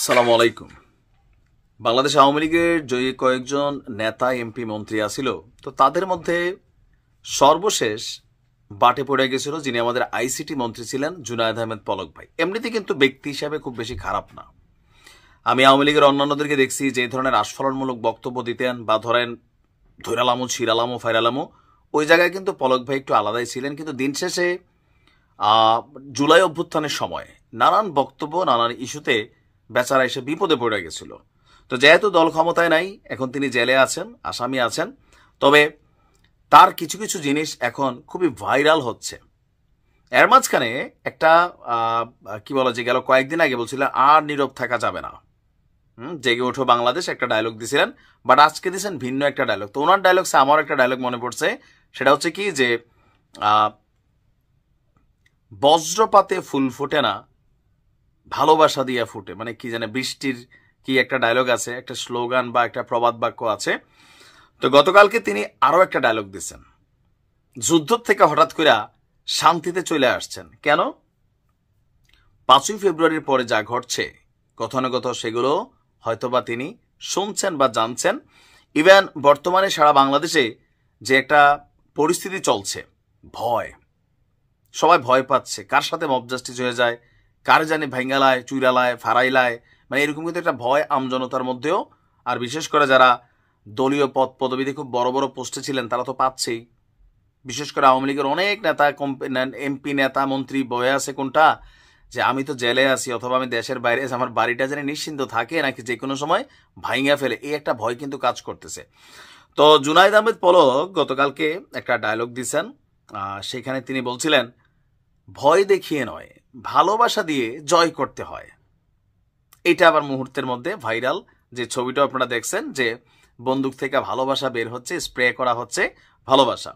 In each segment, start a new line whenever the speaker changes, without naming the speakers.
আসসালামু আলাইকুম। বাংলাদেশ আওয়ামী লীগের যে কয়েকজন নেতা এমপি মন্ত্রী আছিল, তো তাদের মধ্যে সর্বশেষ বাটে পড়ে গেছিল যিনি আমাদের আইসিটি মন্ত্রী ছিলেন, জুনায়েদ আহমেদ পলক ভাই। এমনিতে কিন্তু ব্যক্তি হিসাবে খুব বেশি খারাপ না। আমি আওয়ামী লীগের অন্যান্যদেরকে দেখছি যে ধরনের আস্ফালনমূলক বক্তব্য দিতেন বা ধরেন ধৈরালামো ছিরালামো ফাইরালামো, ওই জায়গায় কিন্তু পলক ভাই একটু আলাদাই ছিলেন। কিন্তু দিন শেষে জুলাই অভ্যুত্থানের সময় নানান বক্তব্য নানান ইস্যুতে বেচারা এসে বিপদে পড়ে গেছিল। তো যেহেতু দল ক্ষমতায় নাই, এখন তিনি জেলে আছেন, আসামি আছেন। তবে তার কিছু কিছু জিনিস এখন খুবই ভাইরাল হচ্ছে। এর মাঝখানে একটা কি বলা যে গেল কয়েকদিন আগে বলছিলেন আর নীরব থাকা যাবে না, জেগে ওঠো বাংলাদেশ একটা ডায়লগ দিছিলেন, বাট আজকে দিয়েছেন ভিন্ন একটা ডায়লগ। তো ওনার ডায়লগসে আমার একটা ডায়লগ মনে পড়ছে, সেটা হচ্ছে কি যে বজ্রপাতে ফুল ফোটে না, ভালোবাসা দিয়া ফুটে, মানে কি জানে বৃষ্টির কি একটা ডায়লগ আছে, একটা স্লোগান বা একটা প্রবাদ বাক্য আছে। তো গতকালকে তিনি আরো একটা ডায়লগ দিচ্ছেন, যুদ্ধ থেকে হঠাৎ করে শান্তিতে চলে আসছেন কেন? 5ই ফেব্রুয়ারির পরে যা ঘটছে কথানুগত সেগুলো হয়তোবা তিনি শুনছেন বা জানছেন। ইভেন বর্তমানে সারা বাংলাদেশে যে একটা পরিস্থিতি চলছে, ভয়, সবাই ভয় পাচ্ছে, কার সাথে মব জাস্টিস হয়ে যায়, কার জানে ভাঙ্গালায় চুইরালায় ফারাইলায়, মানে এরকম কিন্তু একটা ভয় আমজনতার মধ্যেও। আর বিশেষ করে যারা দলীয় পদ পদবিতে খুব বড় বড় পোস্টে ছিলেন তারা তো পাচ্ছেই। বিশেষ করে আওয়ামী লীগের অনেক নেতা এমপি নেতা মন্ত্রী বয়ে আছে কোনটা, যে আমি তো জেলে আছি অথবা আমি দেশের বাইরে আছি, আমার বাড়িটা যেন নিশ্চিন্ত থাকে নাকি যে কোনো সময় ভাইঙ্গা ফেলে, এই একটা ভয় কিন্তু কাজ করতেছে। তো জুনায়েদ আহমেদ পলক গতকালকে একটা ডায়লগ দিয়েছেন, সেখানে তিনি বলছিলেন ভয় দেখিয়ে নয়, ভালোবাসা দিয়ে জয় করতে হয়। এটা আবার মুহূর্তের মধ্যে ভাইরাল যে ছবিটা আপনারা দেখছেন, যে বন্দুক থেকে ভালোবাসা বের হচ্ছে, স্প্রে করা হচ্ছে ভালোবাসা।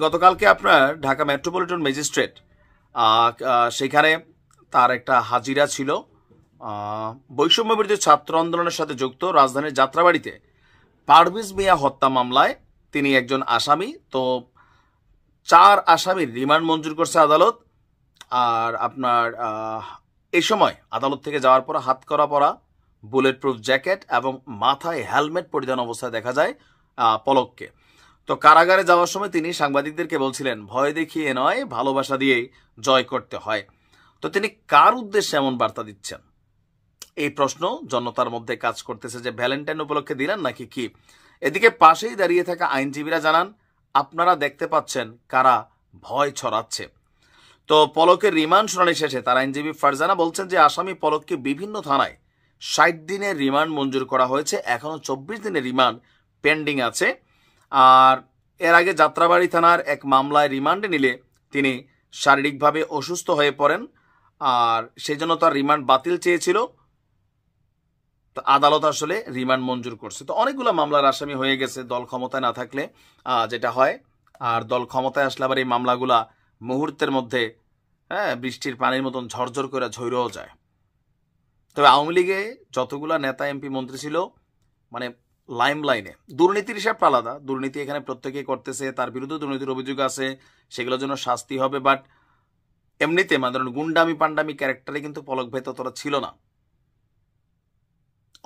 গতকালকে আপনার ঢাকা মেট্রোপলিটন ম্যাজিস্ট্রেট সেখানে তার একটা হাজিরা ছিল, বৈষম্য বিরোধী ছাত্র আন্দোলনের সাথে যুক্ত রাজধানীর যাত্রাবাড়িতে পারভেজ মিয়া হত্যা মামলায় তিনি একজন আসামি। তো 4 আসামির রিমান্ড মঞ্জুর করছে আদালত। আর আপনার এই সময় আদালত থেকে যাওয়ার পর হাত করা পরা, বুলেট প্রুফ জ্যাকেট এবং মাথায় হেলমেট পরিধান অবস্থায় দেখা যায় পলককে। তো কারাগারে যাওয়ার সময় তিনি সাংবাদিকদেরকে বলছিলেন ভয় দেখিয়ে নয়, ভালোবাসা দিয়েই জয় করতে হয়। তো তিনি কার উদ্দেশ্যে এমন বার্তা দিচ্ছেন, এই প্রশ্ন জনতার মধ্যে কাজ করতেছে, যে ভ্যালেন্টাইন উপলক্ষে দিলেন নাকি কি। এদিকে পাশেই দাঁড়িয়ে থাকা আইনজীবীরা জানান আপনারা দেখতে পাচ্ছেন কারা ভয় ছড়াচ্ছে। তো পলকের রিমান্ড শুনানি শেষে তার আইনজীবী ফারজানা বলছেন যে আসামি পলককে বিভিন্ন থানায় 60 দিনের রিমান্ড মঞ্জুর করা হয়েছে, এখনো 24 দিনের রিমান্ড পেন্ডিং আছে। আর এর আগে যাত্রাবাড়ি থানার এক মামলায় রিমান্ডে নিলে তিনি শারীরিকভাবে অসুস্থ হয়ে পড়েন, আর সেই জন্য তার রিমান্ড বাতিল চেয়েছিল। তো আদালত আসলে রিমান্ড মঞ্জুর করছে। তো অনেকগুলো মামলার আসামি হয়ে গেছে দল ক্ষমতায় না থাকলে যেটা হয়, আর দল ক্ষমতায় আসলে আবার এই মামলাগুলা মুহূর্তের মধ্যে বৃষ্টির পানির মতন ঝরঝর করে ঝরেও যায়। তবে আওয়ামী লীগে যতগুলা নেতা এমপি মন্ত্রী ছিল, মানে লাইম লাইনে, দুর্নীতির হিসাবটা আলাদা, দুর্নীতি এখানে প্রত্যেকেই করতেছে, তার বিরুদ্ধে দুর্নীতির অভিযোগ আছে, সেগুলোর জন্য শাস্তি হবে। বাট এমনিতে মানে ধরুন গুন্ডামি পান্ডামি ক্যারেক্টারে কিন্তু পলক ভাই ততটা ছিল না।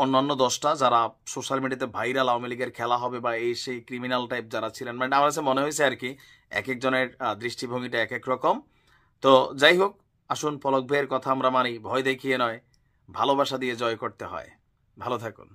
অন্যান্য 10টা যারা সোশ্যাল মিডিয়াতে ভাইরাল আওয়ামী লীগের খেলা হবে বা এই সেই ক্রিমিনাল টাইপ যারা ছিলেন, মানে আমার কাছে মনে হয়েছে আর কি এক একজনের দৃষ্টিভঙ্গিটা এক এক রকম। তো যাই হোক, আসুন পলক ভাইয়ের কথা আমরা মানি, ভয় দেখিয়ে নয়, ভালোবাসা দিয়ে জয় করতে হয়। ভালো থাকুন।